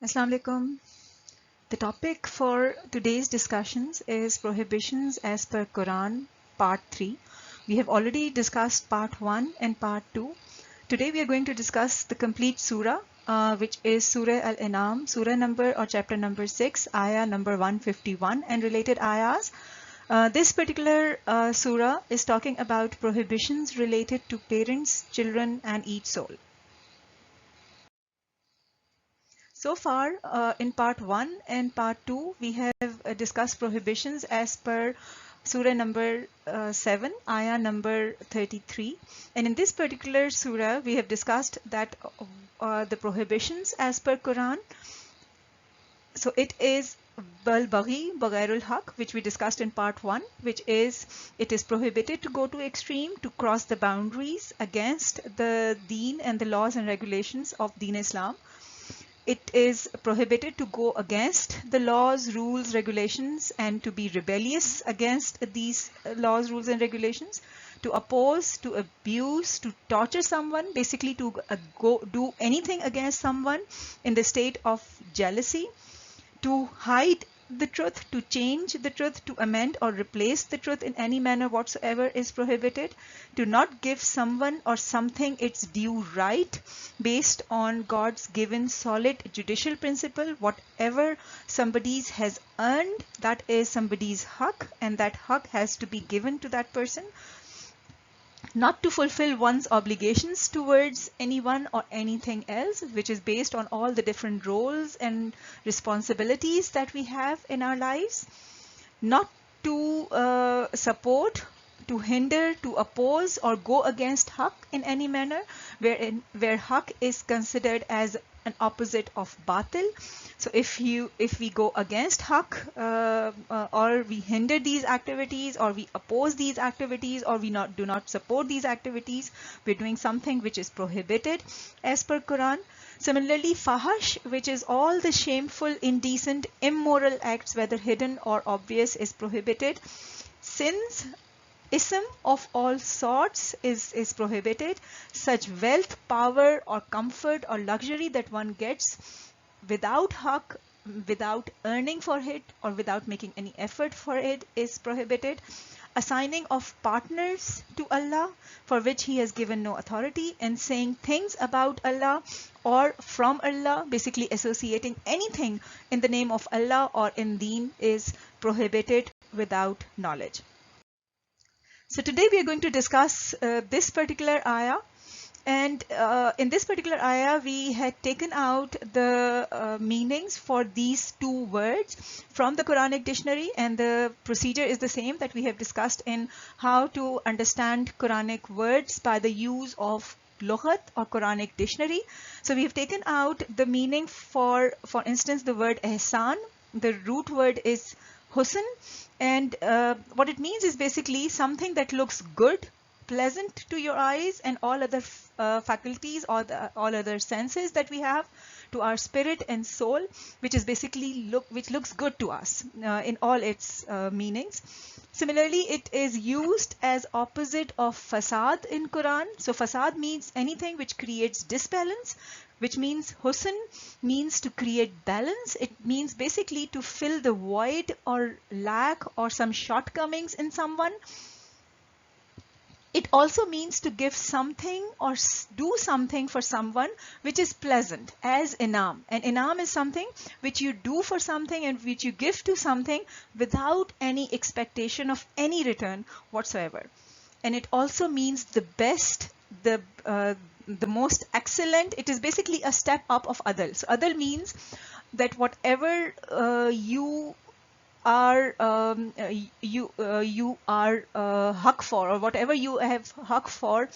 Assalamu alaikum. The topic for today's discussions is prohibitions as per Quran, part 3. We have already discussed part 1 and part 2. Today we are going to discuss the complete surah, which is Surah Al-An'am, surah number or chapter number 6, ayah number 151 and related ayahs. This particular surah is talking about prohibitions related to parents, children and each soul. So far, in part 1 and part 2, we have discussed prohibitions as per surah number 7, ayah number 33. And in this particular surah, we have discussed that the prohibitions as per Quran. So it is bal baghi bagairul haq, which we discussed in part 1, which is it is prohibited to go to extreme, to cross the boundaries against the deen and the laws and regulations of Deen Islam. It is prohibited to go against the laws, rules, regulations, and to be rebellious against these laws, rules, and regulations, to oppose, to abuse, to torture someone, basically to go do anything against someone in the state of jealousy, to hide the truth, to change the truth, to amend or replace the truth in any manner whatsoever is prohibited, to not give someone or something its due right based on God's given solid judicial principle. Whatever somebody has earned, that is somebody's haq, and that haq has to be given to that person. Not to fulfill one's obligations towards anyone or anything else, which is based on all the different roles and responsibilities that we have in our lives. Not to support, to hinder, to oppose or go against haq in any manner, where haq is considered as an opposite of batil. So if we go against haq, or we hinder these activities, or we oppose these activities, or we do not support these activities, we're doing something which is prohibited as per Quran. Similarly, fahash, which is all the shameful, indecent, immoral acts, whether hidden or obvious, is prohibited. Sins, ism of all sorts is prohibited. Such wealth, power or comfort or luxury that one gets without haq, without earning for it or without making any effort for it, is prohibited. Assigning of partners to Allah for which He has given no authority, and saying things about Allah or from Allah, basically associating anything in the name of Allah or in Deen, is prohibited without knowledge. So today we are going to discuss this particular ayah. And in this particular ayah, we had taken out the meanings for these two words from the Quranic dictionary, and the procedure is the same that we have discussed in how to understand Quranic words by the use of Lughat or Quranic dictionary. So we have taken out the meaning for instance, the word ihsan. The root word is husn, and what it means is basically something that looks good, pleasant to your eyes and all other faculties or all other senses that we have, to our spirit and soul, which is basically which looks good to us in all its meanings. Similarly, it is used as opposite of fasad in Quran. So fasad means anything which creates disbalance, which means husn means to create balance. It means basically to fill the void or lack or some shortcomings in someone. It also means to give something or do something for someone which is pleasant, as inam. And inam is something which you do for something and which you give to something without any expectation of any return whatsoever. And it also means the best, the most excellent. It is basically a step up of adal. So adal means that whatever you are haq for, or whatever you have haq for,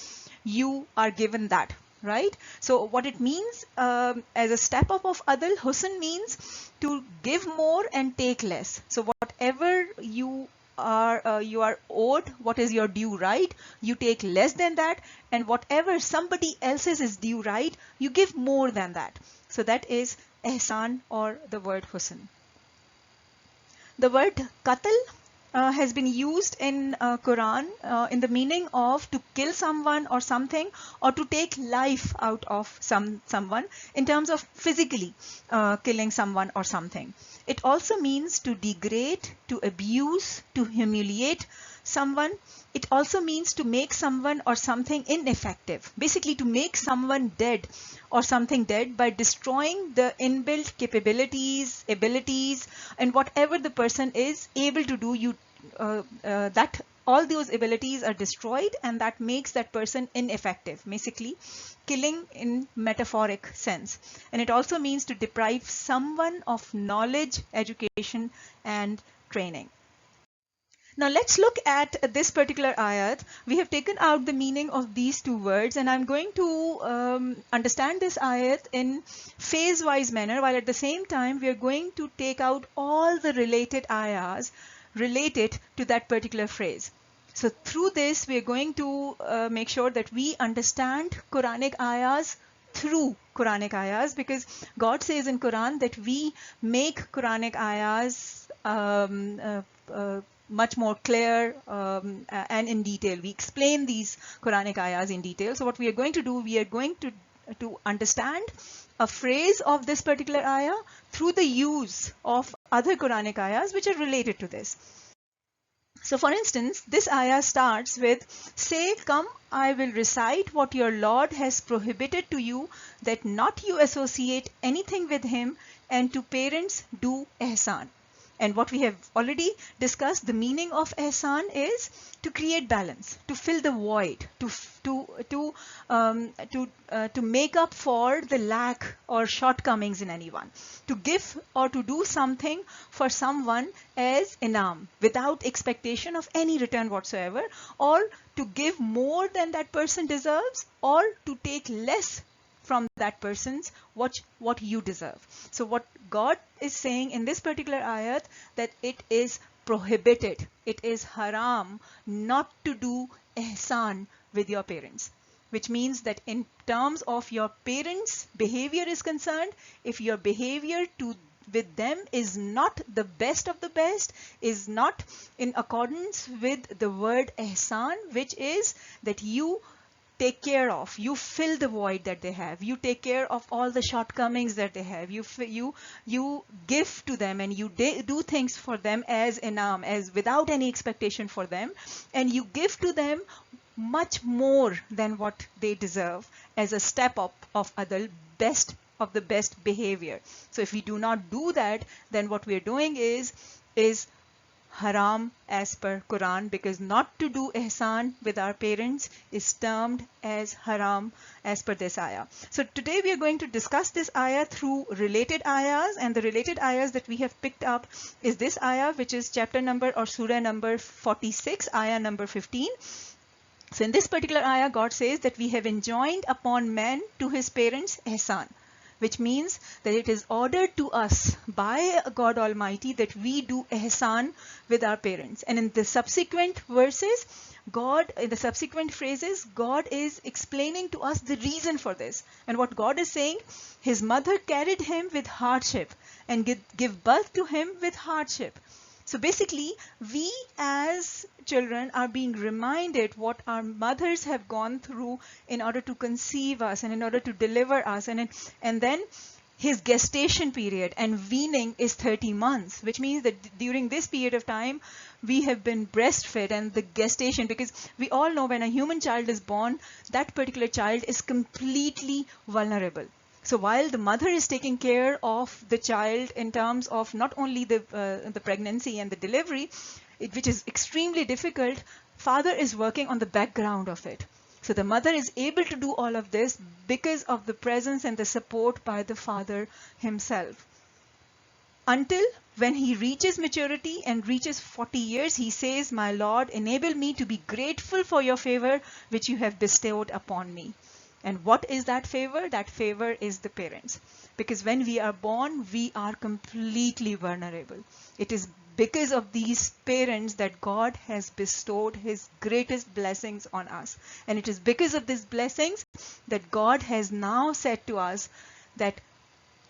you are given that, right? So what it means, as a step up of adl, husn means to give more and take less. So whatever you are owed, what is your due right, you take less than that, and whatever somebody else's is due right, you give more than that. So that is ihsan, or the word husn. The word qatl has been used in Quran in the meaning of to kill someone or something, or to take life out of someone in terms of physically killing someone or something. It also means to degrade, to abuse, to humiliate someone. It also means to make someone or something ineffective, basically to make someone dead or something dead by destroying the inbuilt capabilities, abilities, and whatever the person is able to do. That all those abilities are destroyed, and that makes that person ineffective, basically killing in metaphoric sense. And it also means to deprive someone of knowledge, education, and training. Now let's look at this particular ayat. We have taken out the meaning of these two words, and I'm going to understand this ayat in phase-wise manner, while at the same time we are going to take out all the related ayahs related to that particular phrase. So through this, we are going to make sure that we understand Quranic ayahs through Quranic ayahs, because God says in Quran that we make Quranic ayahs much more clear and in detail. We explain these Quranic ayahs in detail. So what we are going to do, we are going to understand a phrase of this particular ayah through the use of other Quranic ayahs which are related to this. So for instance, this ayah starts with, "Say, come, I will recite what your Lord has prohibited to you, that not you associate anything with him, and to parents do ihsan." And what we have already discussed, the meaning of ihsan is to create balance, to fill the void, to make up for the lack or shortcomings in anyone, to give or to do something for someone as inam, without expectation of any return whatsoever, or to give more than that person deserves, or to take less from that person's what you deserve. So what God is saying in this particular ayat, that it is prohibited, it is haram not to do ihsan with your parents, which means that in terms of your parents' behavior is concerned, if your behavior with them is not the best of the best, is not in accordance with the word ihsan, which is that you take care of, you fill the void that they have, you take care of all the shortcomings that they have, you give to them, and you do things for them as inam, as without any expectation for them, and you give to them much more than what they deserve as a step up of other best of the best behavior. So if we do not do that, then what we are doing is haram as per Quran, because not to do ihsan with our parents is termed as haram as per this ayah. So today we are going to discuss this ayah through related ayahs, and the related ayahs that we have picked up is this ayah, which is chapter number or surah number 46, ayah number 15. So in this particular ayah, God says that we have enjoined upon man to his parents ihsan, which means that it is ordered to us by God Almighty that we do ihsan with our parents. And in the subsequent verses, in the subsequent phrases, God is explaining to us the reason for this. And what God is saying, his mother carried him with hardship and give birth to him with hardship. So basically, we as children are being reminded what our mothers have gone through in order to conceive us and in order to deliver us. And then his gestation period and weaning is 30 months, which means that during this period of time, we have been breastfed, and the gestation, because we all know when a human child is born, that particular child is completely vulnerable. So while the mother is taking care of the child in terms of not only the pregnancy and the delivery, which is extremely difficult, father is working on the background of it. So the mother is able to do all of this because of the presence and the support by the father himself. Until when he reaches maturity and reaches 40 years, he says, "My Lord, enable me to be grateful for your favor which you have bestowed upon me." And what is that favor? That favor is the parents. Because when we are born, we are completely vulnerable. It is because of these parents that God has bestowed his greatest blessings on us. And it is because of these blessings that God has now said to us that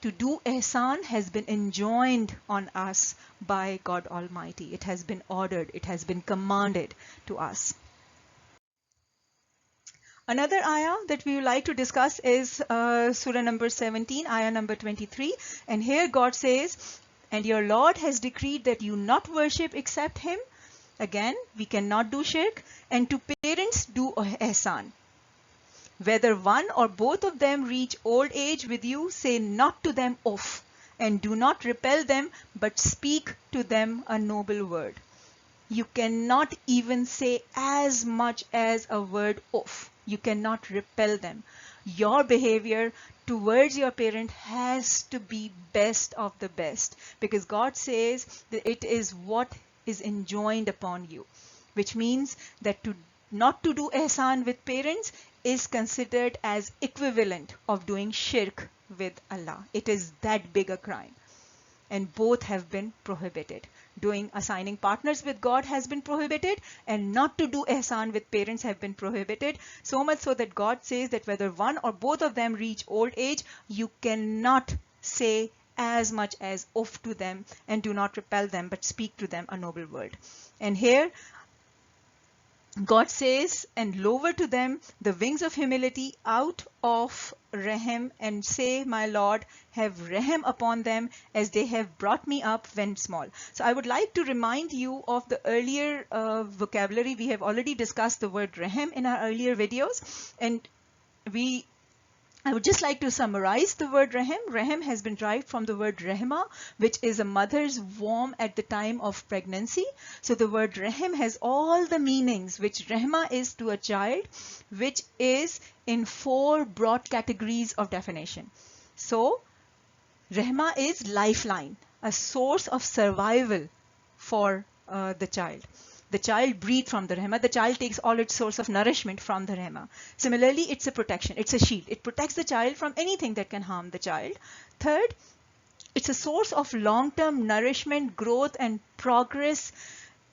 To do ihsan has been enjoined on us by God Almighty. It has been ordered, it has been commanded to us. Another ayah that we would like to discuss is Surah number 17, ayah number 23. And here God says, "And your Lord has decreed that you not worship except Him." Again, we cannot do shirk. "And to parents do ihsan. Whether one or both of them reach old age with you, say not to them off, and do not repel them, but speak to them a noble word." You cannot even say as much as a word off. You cannot repel them. Your behavior towards your parent has to be best of the best, because God says that it is what is enjoined upon you, which means that not to do ihsan with parents is considered as equivalent of doing shirk with Allah. It is that big a crime. And both have been prohibited. Assigning partners with God has been prohibited, and not to do ihsan with parents have been prohibited. So much so that God says that whether one or both of them reach old age, you cannot say as much as off to them, and do not repel them, but speak to them a noble word. And here God says, "And lower to them the wings of humility out of Rahim, and say, my Lord, have Rahim upon them, as they have brought me up when small." So I would like to remind you of the earlier vocabulary. We have already discussed the word Rahim in our earlier videos, and I would just like to summarize the word Rahim. Rahim has been derived from the word Rahima, which is a mother's womb at the time of pregnancy. So the word Rahim has all the meanings which Rahima is to a child, which is in 4 broad categories of definition. So Rahima is lifeline, a source of survival for the child. The child breathes from the Rahima. The child takes all its source of nourishment from the Rahima. Similarly, it's a protection. It's a shield. It protects the child from anything that can harm the child. Third, it's a source of long-term nourishment, growth, and progress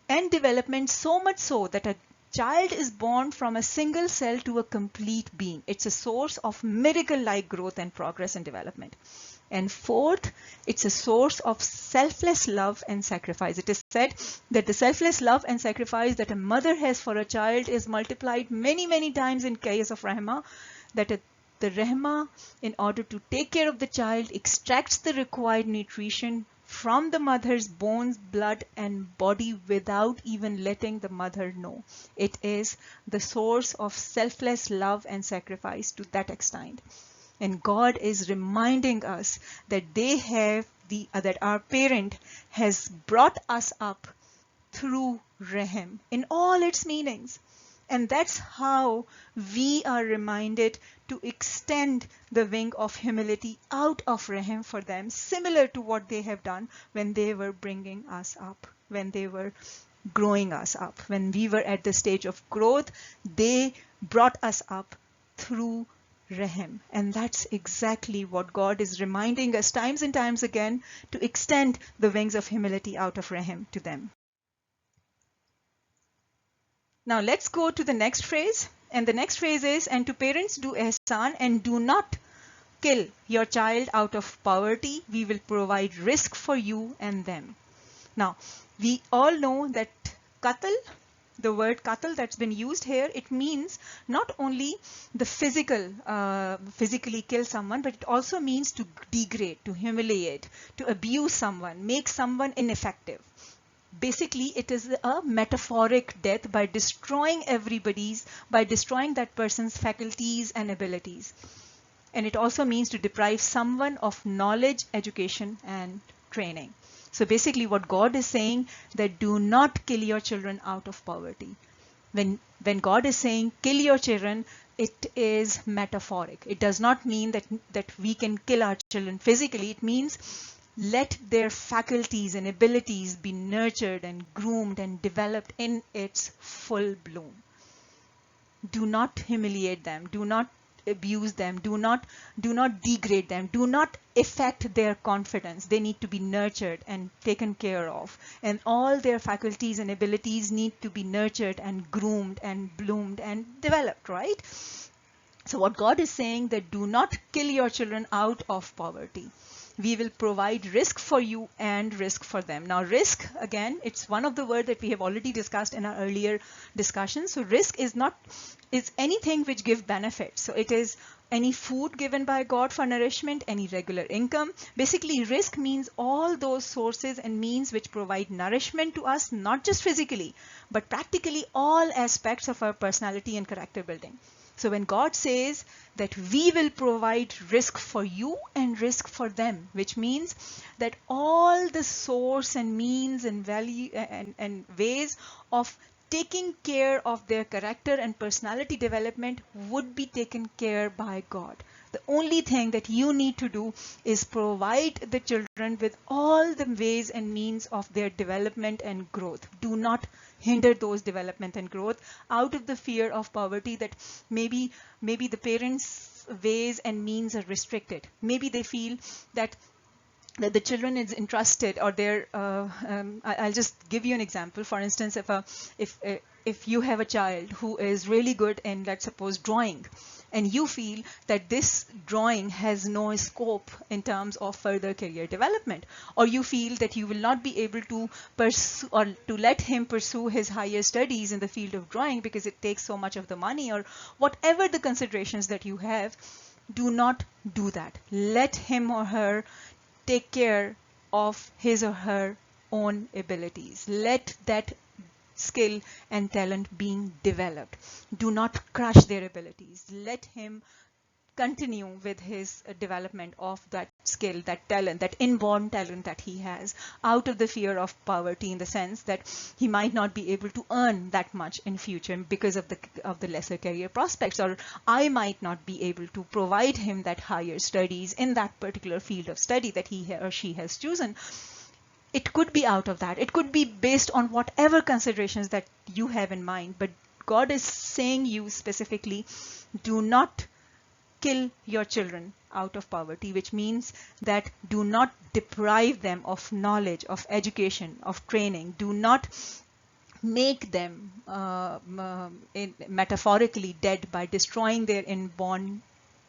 and development, so much so that a child is born from a single cell to a complete being. It's a source of miracle-like growth and progress and development. And fourth, it's a source of selfless love and sacrifice. It is said that the selfless love and sacrifice that a mother has for a child is multiplied many, many times in case of Rahima, that the Rahima, in order to take care of the child, extracts the required nutrition from the mother's bones, blood, and body without even letting the mother know. It is the source of selfless love and sacrifice to that extent. And God is reminding us that that our parent has brought us up through Rahim in all its meanings. And that's how we are reminded to extend the wing of humility out of Rahim for them, similar to what they have done when they were bringing us up, when they were growing us up. When we were at the stage of growth, they brought us up through Rahim. And that's exactly what God is reminding us times and times again, to extend the wings of humility out of Rahim to them. Now let's go to the next phrase. And the next phrase is, "And to parents do ihsan, and do not kill your child out of poverty. We will provide risk for you and them." Now, we all know that qatl, the word qatl that's been used here, it means not only the physically kill someone, but it also means to degrade, to humiliate, to abuse someone, make someone ineffective. Basically, it is a metaphoric death by destroying that person's faculties and abilities. And it also means to deprive someone of knowledge, education, and training. So basically what God is saying, that do not kill your children out of poverty. When God is saying kill your children, it is metaphoric. It does not mean that we can kill our children physically. It means let their faculties and abilities be nurtured and groomed and developed in its full bloom. Do not humiliate them. Do not abuse them. Do not degrade them. Do not affect their confidence. They need to be nurtured and taken care of. And all their faculties and abilities need to be nurtured and groomed and bloomed and developed, right? So what God is saying, that do not kill your children out of poverty. we will provide risk for you and risk for them. Now, risk, again, it's one of the words that we have already discussed in our earlier discussions. So risk is anything which gives benefit. So it is any food given by God for nourishment, any regular income. Basically, risk means all those sources and means which provide nourishment to us, not just physically, but practically all aspects of our personality and character building. So when God says that we will provide risk for you and risk for them, which means that all the source and means and value and ways of taking care of their character and personality development would be taken care by God. The only thing that you need to do is provide the children with all the ways and means of their development and growth. Do not hinder those development and growth out of the fear of poverty that maybe the parents' ways and means are restricted. Maybe they feel that the children is entrusted, or they're I'll just give you an example. For instance, if you have a child who is really good in, let's suppose, drawing, and you feel that this drawing has no scope in terms of further career development, or you feel that you will not be able to pursue or to let him pursue his higher studies in the field of drawing because it takes so much of the money, or whatever the considerations that you have, do not do that. Let him or her take care of his or her own abilities. Let that skill and talent being developed. Do not crush their abilities. Let him continue with his development of that skill, that talent, that inborn talent that he has, out of the fear of poverty, in the sense that he might not be able to earn that much in future because of the lesser career prospects, or I might not be able to provide him that higher studies in that particular field of study that he or she has chosen. It could be out of that. It could be based on whatever considerations that you have in mind, but God is saying you specifically, do not kill your children out of poverty, which means that do not deprive them of knowledge, of education, of training. Do not make them metaphorically dead by destroying their inborn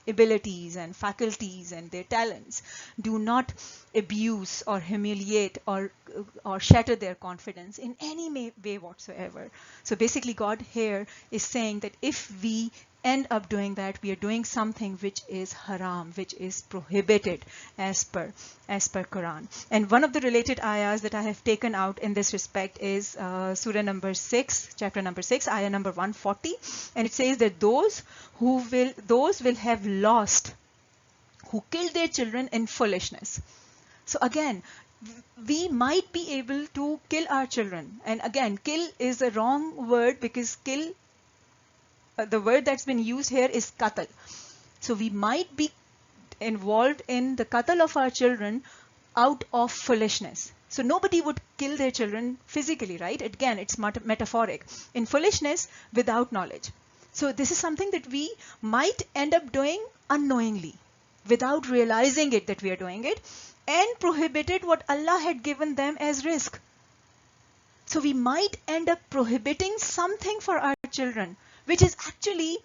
abilities and faculties and their talents. Do not abuse or humiliate or shatter their confidence in any way whatsoever. So basically, God here is saying that if we end up doing that, we are doing something which is haram, which is prohibited as per Quran. And one of the related ayahs that I have taken out in this respect is surah number 6, chapter number 6, ayah number 140, and it says that those will have lost who killed their children in foolishness. So again, we might be able to kill our children, and again, kill is a wrong word, because kill, the word that's been used here is qatl. So we might be involved in the qatl of our children out of foolishness. So nobody would kill their children physically, right? Again, it's metaphoric. In foolishness, without knowledge. So this is something that we might end up doing unknowingly, without realizing it that we are doing it, and prohibited what Allah had given them as risk. So we might end up prohibiting something for our children, which is actually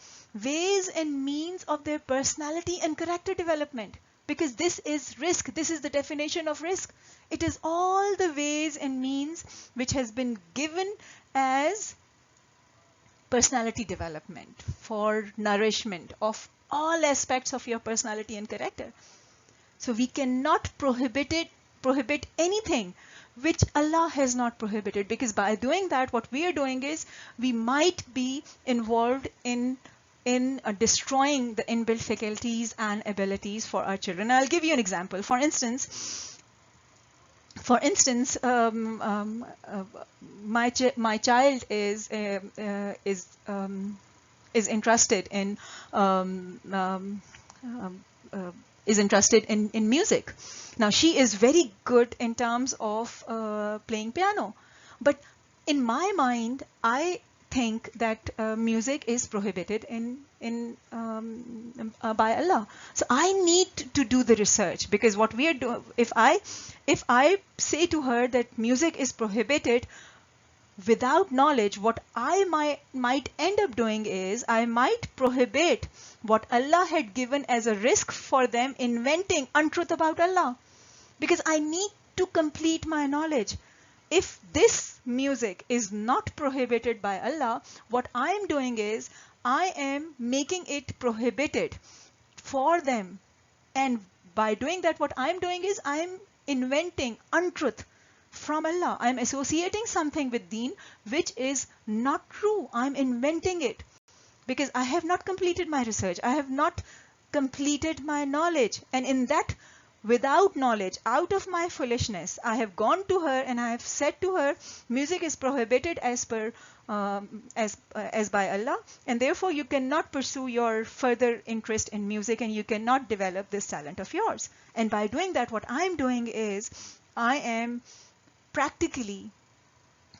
ways and means of their personality and character development. Because this is risk. This is the definition of risk. It is all the ways and means which has been given as personality development, for nourishment of all aspects of your personality and character. So we cannot prohibit anything which Allah has not prohibited, because by doing that, what we are doing is we might be involved in destroying the inbuilt faculties and abilities for our children. I'll give you an example. For instance, my child is interested in music. Now, she is very good in terms of playing piano, but in my mind, I think that music is prohibited by Allah. So I need to do the research, because what we are doing, if I say to her that music is prohibited without knowledge, what I might end up doing is I might prohibit what Allah had given as a risk for them, inventing untruth about Allah. because I need to complete my knowledge. If this music is not prohibited by Allah, what I am doing is I am making it prohibited for them. And by doing that, what I'm doing is I'm inventing untruth from Allah. I'm associating something with deen which is not true. I'm inventing it because I have not completed my research. I have not completed my knowledge. And in that, without knowledge, out of my foolishness, I have gone to her and I have said to her, music is prohibited as per as by Allah, and therefore you cannot pursue your further interest in music and you cannot develop this talent of yours. And by doing that, what I'm doing is I am practically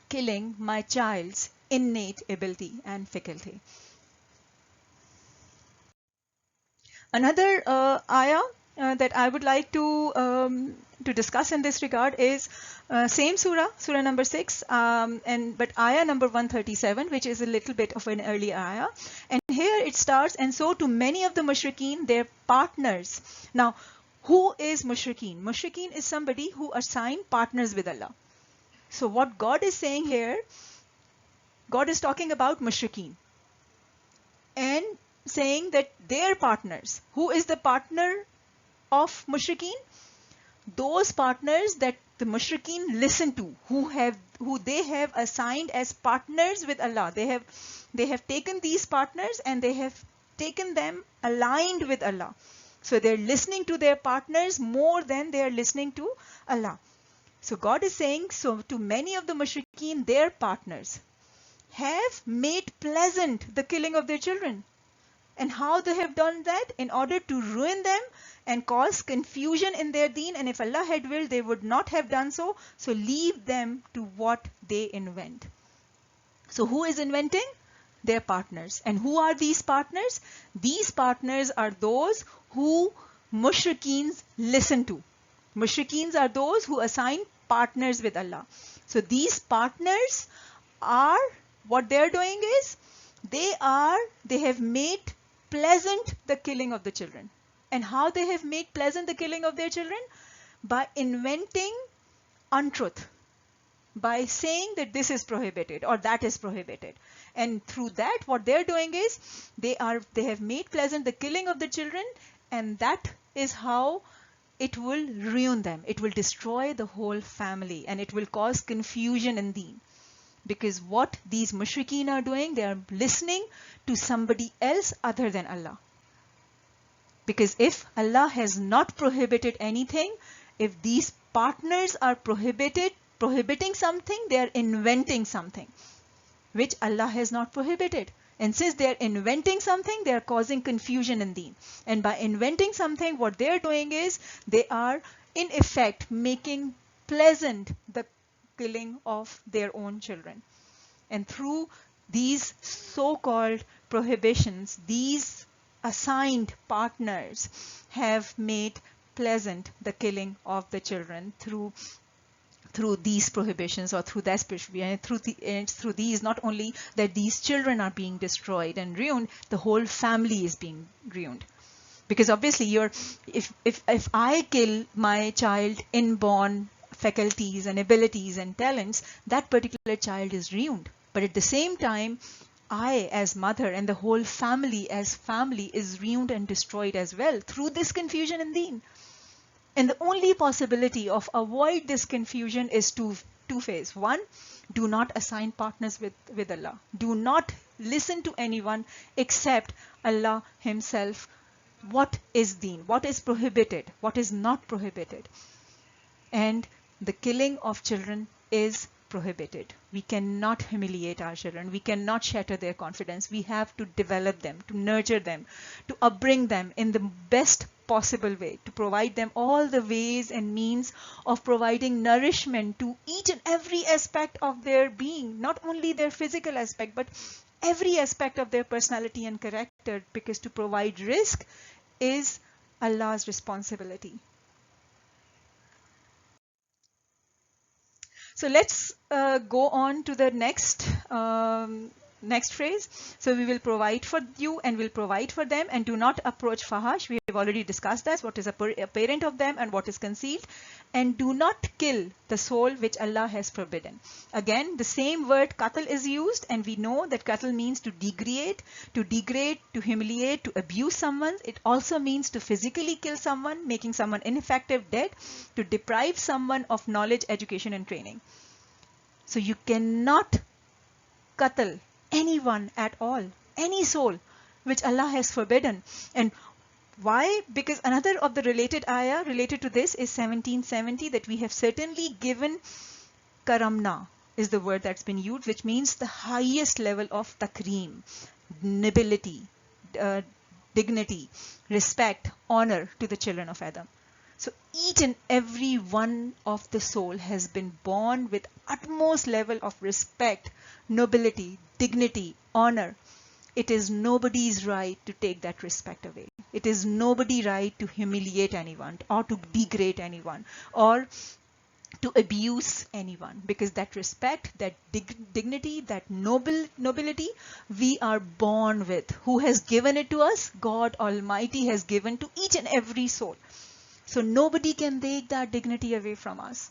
killing my child's innate ability and faculty. Another ayah that I would like to discuss in this regard is same surah, surah number 6, but ayah number 137, which is a little bit of an early ayah. And here it starts, and so to many of the mushrikeen, their partners. Now, who is mushrikeen? Mushrikeen is somebody who assign partners with Allah. So what God is saying here, God is talking about mushrikeen and saying that their partners. Who is the partner of mushrikeen? Those partners that the mushrikeen listen to, who they have assigned as partners with Allah. They have taken these partners and they have taken them aligned with Allah. So they're listening to their partners more than they are listening to Allah. So God is saying, so to many of the mushrikeen, their partners have made pleasant the killing of their children. And how they have done that? In order to ruin them and cause confusion in their deen. And if Allah had willed, they would not have done so. So leave them to what they invent. So who is inventing? Their partners. And who are these partners? These partners are those who mushrikeens listen to. Mushrikeens are those who assign partners with Allah. So these partners are, what they're doing is, they have made pleasant the killing of the children. And how they have made pleasant the killing of their children? By inventing untruth, by saying that this is prohibited or that is prohibited. And through that, what they're doing is they have made pleasant the killing of the children, and that is how it will ruin them. It will destroy the whole family and it will cause confusion in deen. Because what these mushrikeen are doing, they are listening to somebody else other than Allah. Because if Allah has not prohibited anything, if these partners are prohibiting something, they are inventing something which Allah has not prohibited. And since they are inventing something, they are causing confusion in deen. And by inventing something, what they are doing is they are in effect making pleasant the killing of their own children. And through these so-called prohibitions, these assigned partners have made pleasant the killing of the children through these prohibitions, or through that through these, not only that these children are being destroyed and ruined, the whole family is being ruined. Because obviously if I kill my child inborn faculties and abilities and talents, that particular child is ruined. But at the same time, I as mother and the whole family as family is ruined and destroyed as well through this confusion in deen. And the only possibility of avoid this confusion is two phase. One, do not assign partners with Allah. Do not listen to anyone except Allah himself. What is deen? What is prohibited? What is not prohibited? And the killing of children is prohibited. We cannot humiliate our children. We cannot shatter their confidence. We have to develop them, to nurture them, to upbring them in the best possible way, to provide them all the ways and means of providing nourishment to each and every aspect of their being, not only their physical aspect, but every aspect of their personality and character, because to provide rizq is Allah's responsibility. So let's go on to the next next phrase. So we will provide for you and will provide for them, and do not approach fahash. We have already discussed that, what is apparent of them and what is concealed. And do not kill the soul which Allah has forbidden. Again, the same word qatl is used, and we know that qatl means to degrade, to humiliate, to abuse someone. It also means to physically kill someone, making someone ineffective, dead, to deprive someone of knowledge, education, and training. So you cannot qatl anyone at all, any soul which Allah has forbidden. And why? Because another of the related ayah related to this is 1770, that we have certainly given karamna, is the word that's been used, which means the highest level of takreem, nobility, dignity, respect, honor to the children of Adam. So each and every one of the soul has been born with utmost level of respect, nobility, dignity, honor. It is nobody's right to take that respect away. It is nobody's right to humiliate anyone or to degrade anyone or to abuse anyone, because that respect, that dignity, that nobility, we are born with. Who has given it to us? God Almighty has given to each and every soul. So nobody can take that dignity away from us.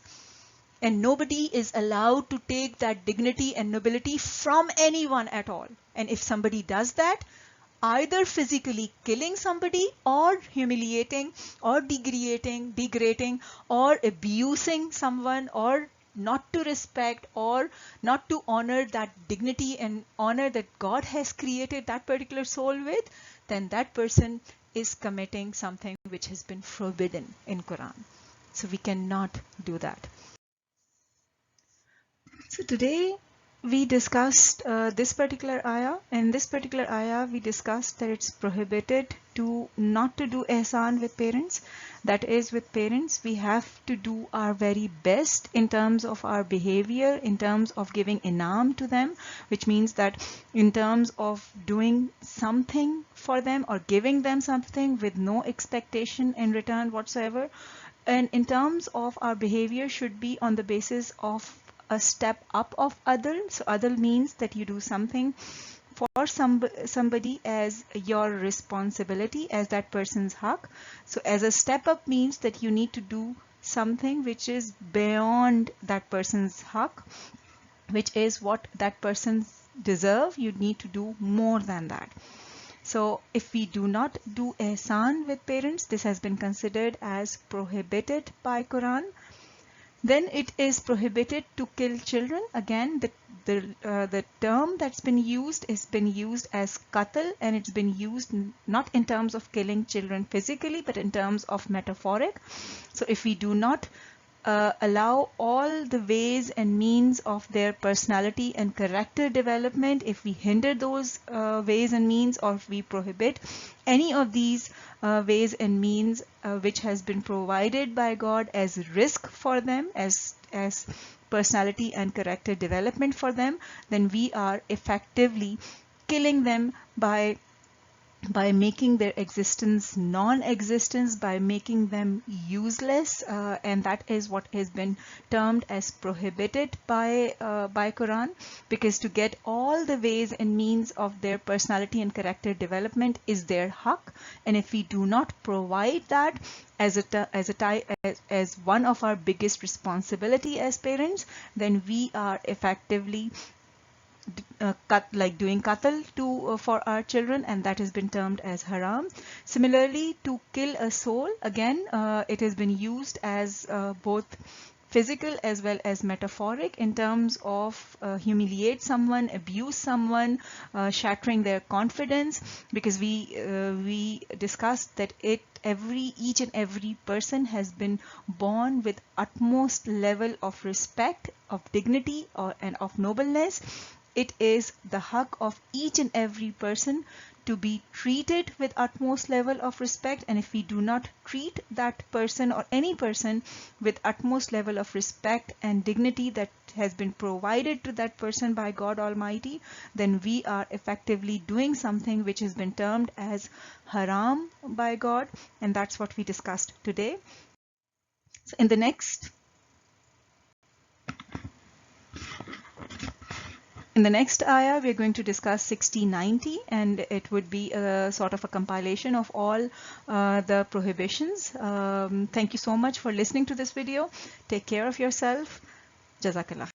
And nobody is allowed to take that dignity and nobility from anyone at all. And if somebody does that, either physically killing somebody or humiliating or degrading or abusing someone, or not to respect or not to honor that dignity and honor that God has created that particular soul with, then that person is committing something which has been forbidden in Quran. So we cannot do that. So today we discussed this particular ayah. In this particular ayah, we discussed that it's prohibited to not to do ihsan with parents. That is, with parents, we have to do our very best in terms of our behavior, in terms of giving inam to them, which means that in terms of doing something for them or giving them something with no expectation in return whatsoever. And in terms of our behavior should be on the basis of a step up of adl. So adl means that you do something for somebody as your responsibility, as that person's haq. So as a step up means that you need to do something which is beyond that person's haq, which is what that person deserve. You need to do more than that. So if we do not do ihsan with parents, this has been considered as prohibited by Quran. Then it is prohibited to kill children. Again, the term that's been used has been used as qatl, and it's been used not in terms of killing children physically, but in terms of metaphoric. So if we do not allow all the ways and means of their personality and character development, if we hinder those ways and means, or if we prohibit any of these ways and means which has been provided by God as risk for them, as personality and character development for them, then we are effectively killing them by making their existence non-existence, by making them useless, and that is what has been termed as prohibited by Quran, because to get all the ways and means of their personality and character development is their haq, and if we do not provide that as one of our biggest responsibility as parents, then we are effectively doing qatl for our children, and that has been termed as haram. Similarly, to kill a soul, again, it has been used as both physical as well as metaphoric in terms of humiliate someone, abuse someone, shattering their confidence, because we discussed that each and every person has been born with utmost level of respect, of dignity, and of nobleness. It is the haq of each and every person to be treated with utmost level of respect, and if we do not treat that person or any person with utmost level of respect and dignity that has been provided to that person by God Almighty, then we are effectively doing something which has been termed as haram by God, and that's what we discussed today. So in the next In the next ayah, we're going to discuss 6090, and it would be a sort of a compilation of all the prohibitions. Thank you so much for listening to this video. Take care of yourself. Jazakallah.